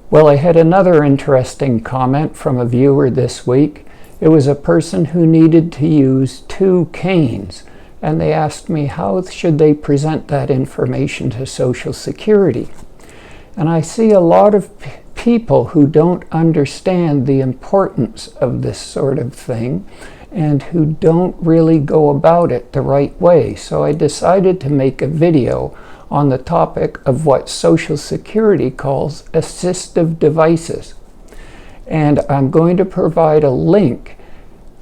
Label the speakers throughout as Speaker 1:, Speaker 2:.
Speaker 1: Well, I had another interesting comment from a viewer this week. It was a person who needed to use 2 canes, and they asked me how should they present that information to Social Security. And I see a lot of people who don't understand the importance of this sort of thing and who don't really go about it the right way. So I decided to make a video on the topic of what Social Security calls assistive devices. And I'm going to provide a link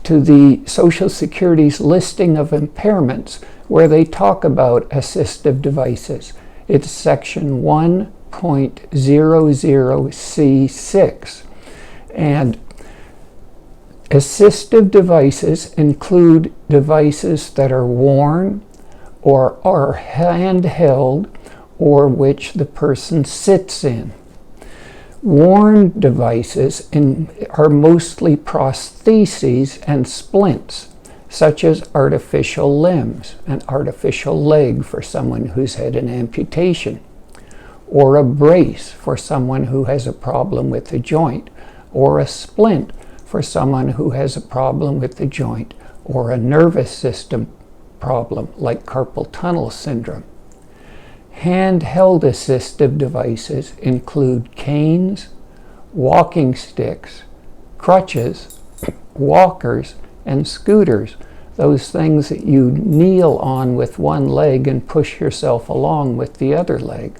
Speaker 1: to the Social Security's listing of impairments where they talk about assistive devices. It's section 1.00C6. And assistive devices include devices that are worn or are handheld or which the person sits in. Worn devices are mostly prostheses and splints, such as artificial limbs, an artificial leg for someone who's had an amputation, or a brace for someone who has a problem with the joint, or a splint for someone who has a problem with the joint, or a nervous system problem like carpal tunnel syndrome. Handheld assistive devices include canes, walking sticks, crutches, walkers, and scooters, those things that you kneel on with one leg and push yourself along with the other leg.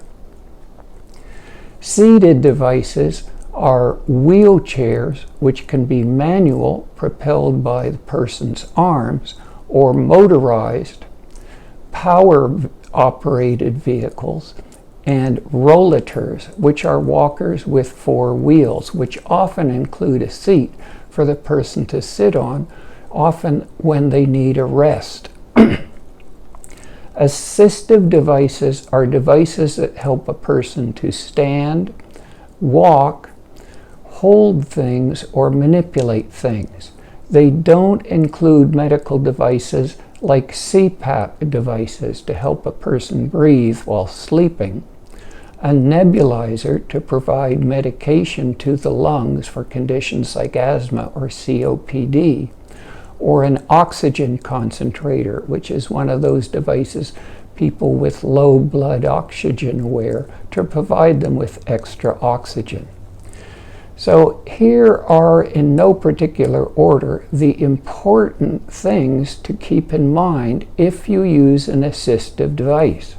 Speaker 1: Seated devices are wheelchairs, which can be manual, propelled by the person's arms, or motorized, power-operated vehicles, and rollators, which are walkers with 4 wheels, which often include a seat for the person to sit on, often when they need a rest. Assistive devices are devices that help a person to stand, walk, hold things, or manipulate things. They don't include medical devices like CPAP devices to help a person breathe while sleeping, a nebulizer to provide medication to the lungs for conditions like asthma or COPD, or an oxygen concentrator, which is one of those devices people with low blood oxygen wear to provide them with extra oxygen. So here are, in no particular order, the important things to keep in mind if you use an assistive device.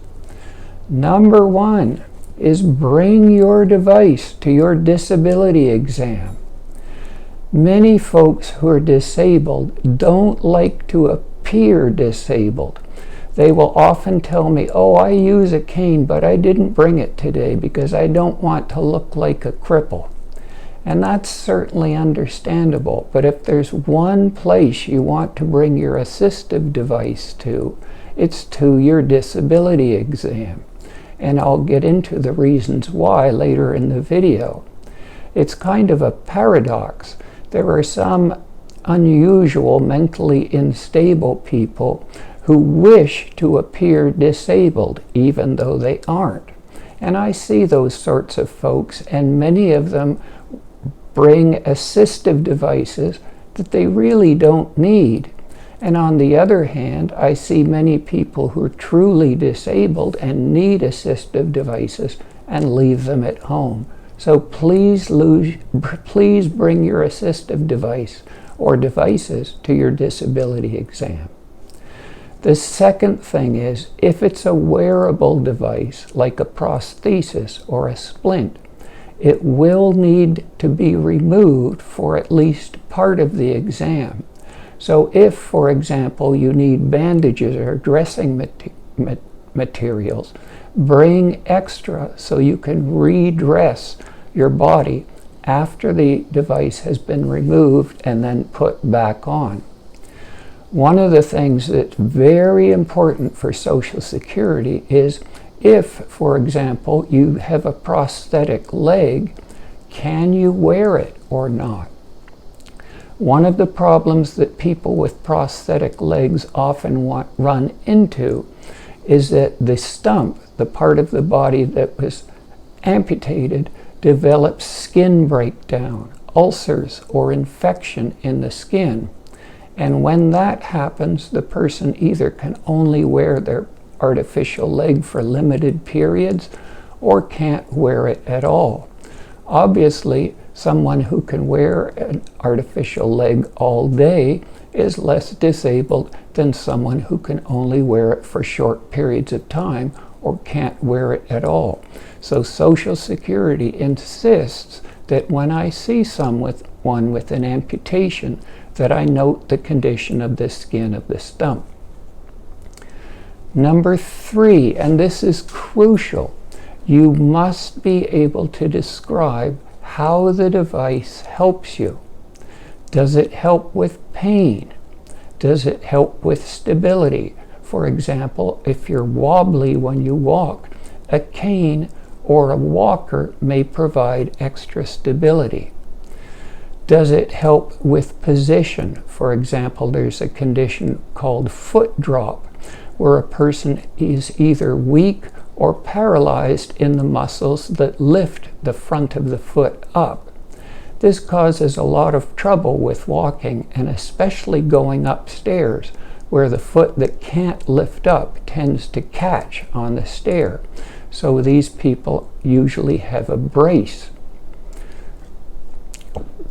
Speaker 1: Number 1 is bring your device to your disability exam. Many folks who are disabled don't like to appear disabled. They will often tell me, oh, I use a cane, but I didn't bring it today because I don't want to look like a cripple. And that's certainly understandable, but if there's one place you want to bring your assistive device to, it's to your disability exam. And I'll get into the reasons why later in the video. It's kind of a paradox. There are some unusual mentally unstable people who wish to appear disabled even though they aren't. And I see those sorts of folks, and many of them bring assistive devices that they really don't need. And on the other hand, I see many people who are truly disabled and need assistive devices and leave them at home. So please bring your assistive device or devices to your disability exam. The second thing is, if it's a wearable device like a prosthesis or a splint, it will need to be removed for at least part of the exam. So if, for example, you need bandages or dressing materials, bring extra so you can redress your body after the device has been removed and then put back on. One of the things that's very important for Social Security is if, for example, you have a prosthetic leg, can you wear it or not? One of the problems that people with prosthetic legs often run into is that the stump, the part of the body that was amputated, develops skin breakdown, ulcers, or infection in the skin. And when that happens, the person either can only wear their artificial leg for limited periods or can't wear it at all. Obviously, someone who can wear an artificial leg all day is less disabled than someone who can only wear it for short periods of time or can't wear it at all. So Social Security insists that when I see someone with an amputation, that I note the condition of the skin of the stump. Number 3, and this is crucial, you must be able to describe how the device helps you. Does it help with pain? Does it help with stability? For example, if you're wobbly when you walk, a cane or a walker may provide extra stability. Does it help with position? For example, there's a condition called foot drop, where a person is either weak or paralyzed in the muscles that lift the front of the foot up. This causes a lot of trouble with walking, and especially going upstairs, where the foot that can't lift up tends to catch on the stair. So these people usually have a brace.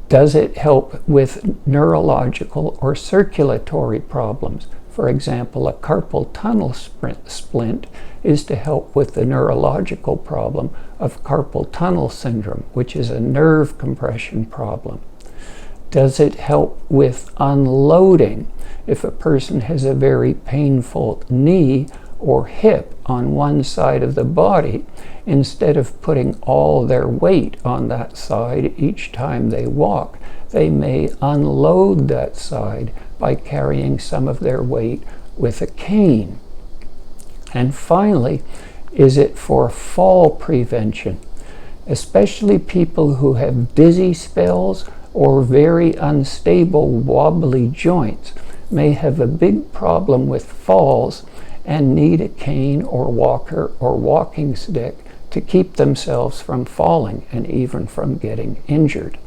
Speaker 1: Does it help with neurological or circulatory problems? For example, a carpal tunnel splint is to help with the neurological problem of carpal tunnel syndrome, which is a nerve compression problem. Does it help with unloading? If a person has a very painful knee or hip on one side of the body, instead of putting all their weight on that side each time they walk, they may unload that side by carrying some of their weight with a cane. And finally, is it for fall prevention? Especially people who have dizzy spells or very unstable wobbly joints may have a big problem with falls and need a cane or walker or walking stick to keep themselves from falling and even from getting injured.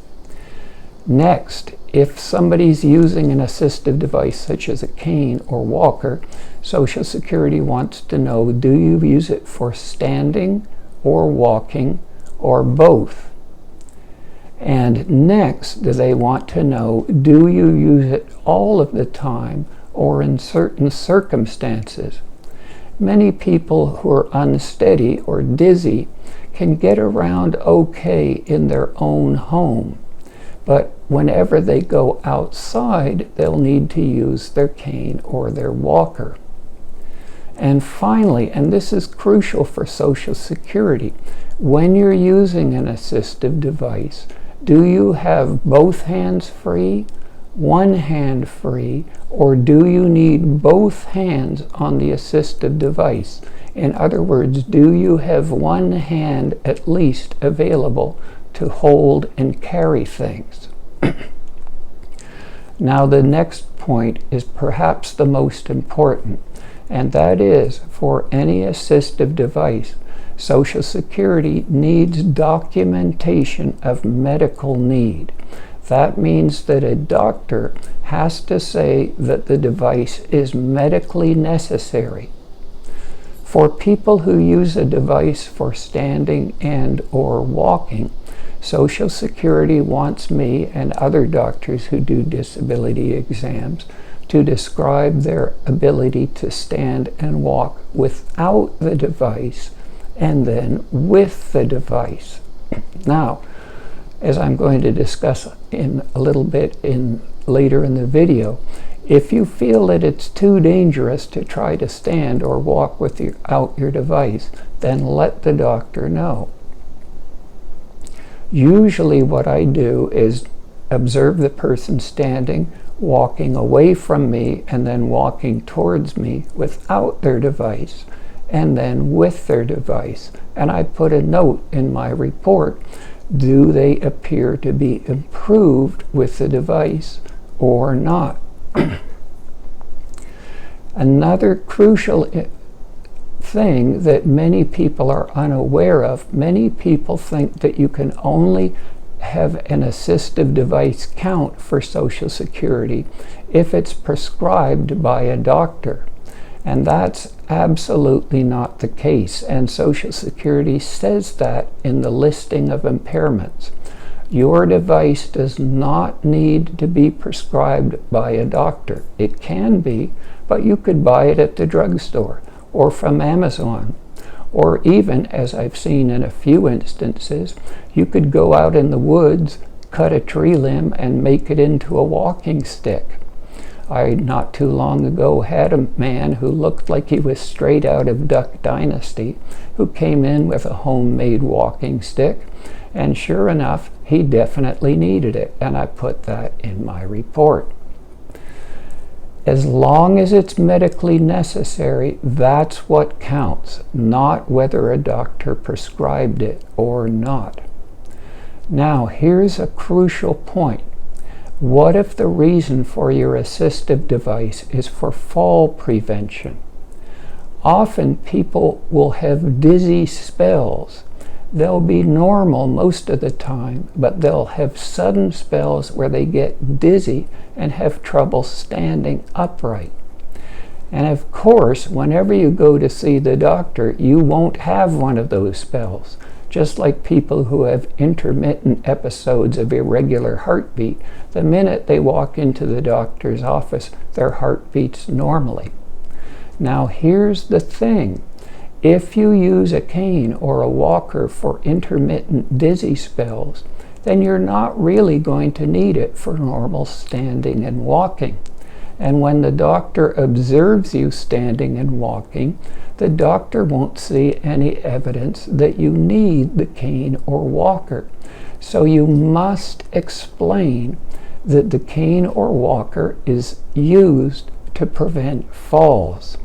Speaker 1: Next, if somebody's using an assistive device such as a cane or walker, Social Security wants to know, do you use it for standing or walking or both? And next, do they want to know, do you use it all of the time or in certain circumstances? Many people who are unsteady or dizzy can get around okay in their own home, but whenever they go outside, they'll need to use their cane or their walker. And finally, and this is crucial for Social Security, when you're using an assistive device, do you have both hands free, one hand free, or do you need both hands on the assistive device? In other words, do you have one hand at least available to hold and carry things? Now, the next point is perhaps the most important, and that is, for any assistive device, Social Security needs documentation of medical need. That means that a doctor has to say that the device is medically necessary. For people who use a device for standing and or walking, Social Security wants me and other doctors who do disability exams to describe their ability to stand and walk without the device and then with the device. Now, as I'm going to discuss in a little bit later in the video, if you feel that it's too dangerous to try to stand or walk without your device, then let the doctor know. Usually what I do is observe the person standing, walking away from me, and then walking towards me without their device, and then with their device. And I put a note in my report. Do they appear to be improved with the device or not? Another crucial thing that many people are unaware of. Many people think that you can only have an assistive device count for Social Security if it's prescribed by a doctor. And that's absolutely not the case. And Social Security says that in the listing of impairments. Your device does not need to be prescribed by a doctor. It can be, but you could buy it at the drugstore or from Amazon. Or even, as I've seen in a few instances, you could go out in the woods, cut a tree limb, and make it into a walking stick. I, not too long ago, had a man who looked like he was straight out of Duck Dynasty, who came in with a homemade walking stick, and sure enough, he definitely needed it, and I put that in my report. As long as it's medically necessary, that's what counts, not whether a doctor prescribed it or not. Now, here's a crucial point. What if the reason for your assistive device is for fall prevention? Often people will have dizzy spells. They'll be normal most of the time, but they'll have sudden spells where they get dizzy and have trouble standing upright. And of course, whenever you go to see the doctor, you won't have one of those spells. Just like people who have intermittent episodes of irregular heartbeat, the minute they walk into the doctor's office, their heart beats normally. Now here's the thing. If you use a cane or a walker for intermittent dizzy spells, then you're not really going to need it for normal standing and walking. And when the doctor observes you standing and walking, the doctor won't see any evidence that you need the cane or walker. So you must explain that the cane or walker is used to prevent falls.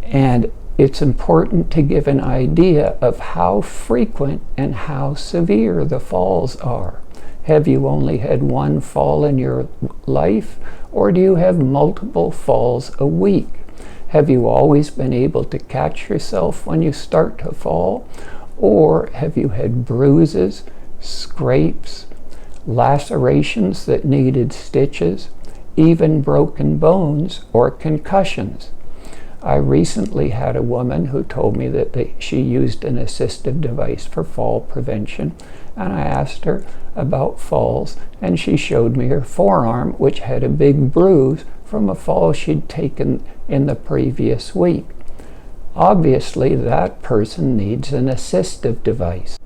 Speaker 1: And it's important to give an idea of how frequent and how severe the falls are. Have you only had one fall in your life, or do you have multiple falls a week? Have you always been able to catch yourself when you start to fall, or have you had bruises, scrapes, lacerations that needed stitches, even broken bones or concussions? I recently had a woman who told me that she used an assistive device for fall prevention, and I asked her about falls, and she showed me her forearm, which had a big bruise from a fall she'd taken in the previous week. Obviously, that person needs an assistive device.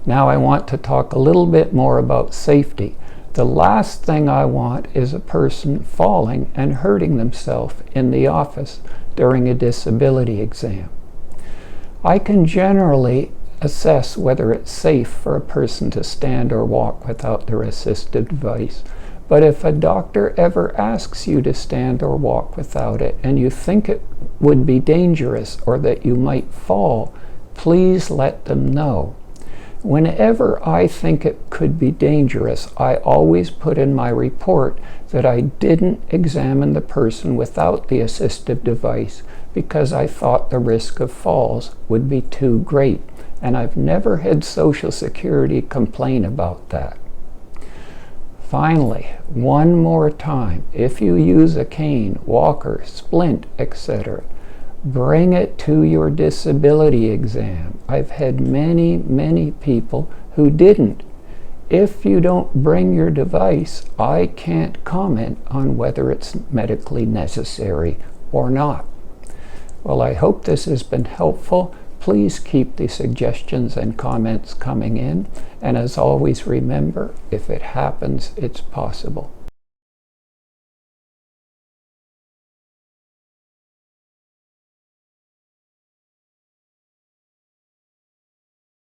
Speaker 1: Now I want to talk a little bit more about safety. The last thing I want is a person falling and hurting themselves in the office during a disability exam. I can generally assess whether it's safe for a person to stand or walk without their assistive device, but if a doctor ever asks you to stand or walk without it and you think it would be dangerous or that you might fall, please let them know. Whenever I think it could be dangerous, I always put in my report that I didn't examine the person without the assistive device because I thought the risk of falls would be too great, and I've never had Social Security complain about that. Finally, one more time, if you use a cane, walker, splint, etc., bring it to your disability exam. I've had many people who didn't. If you don't bring your device, I can't comment on whether it's medically necessary or not. Well, I hope this has been helpful. Please keep the suggestions and comments coming in. And as always, remember, if it happens, it's possible.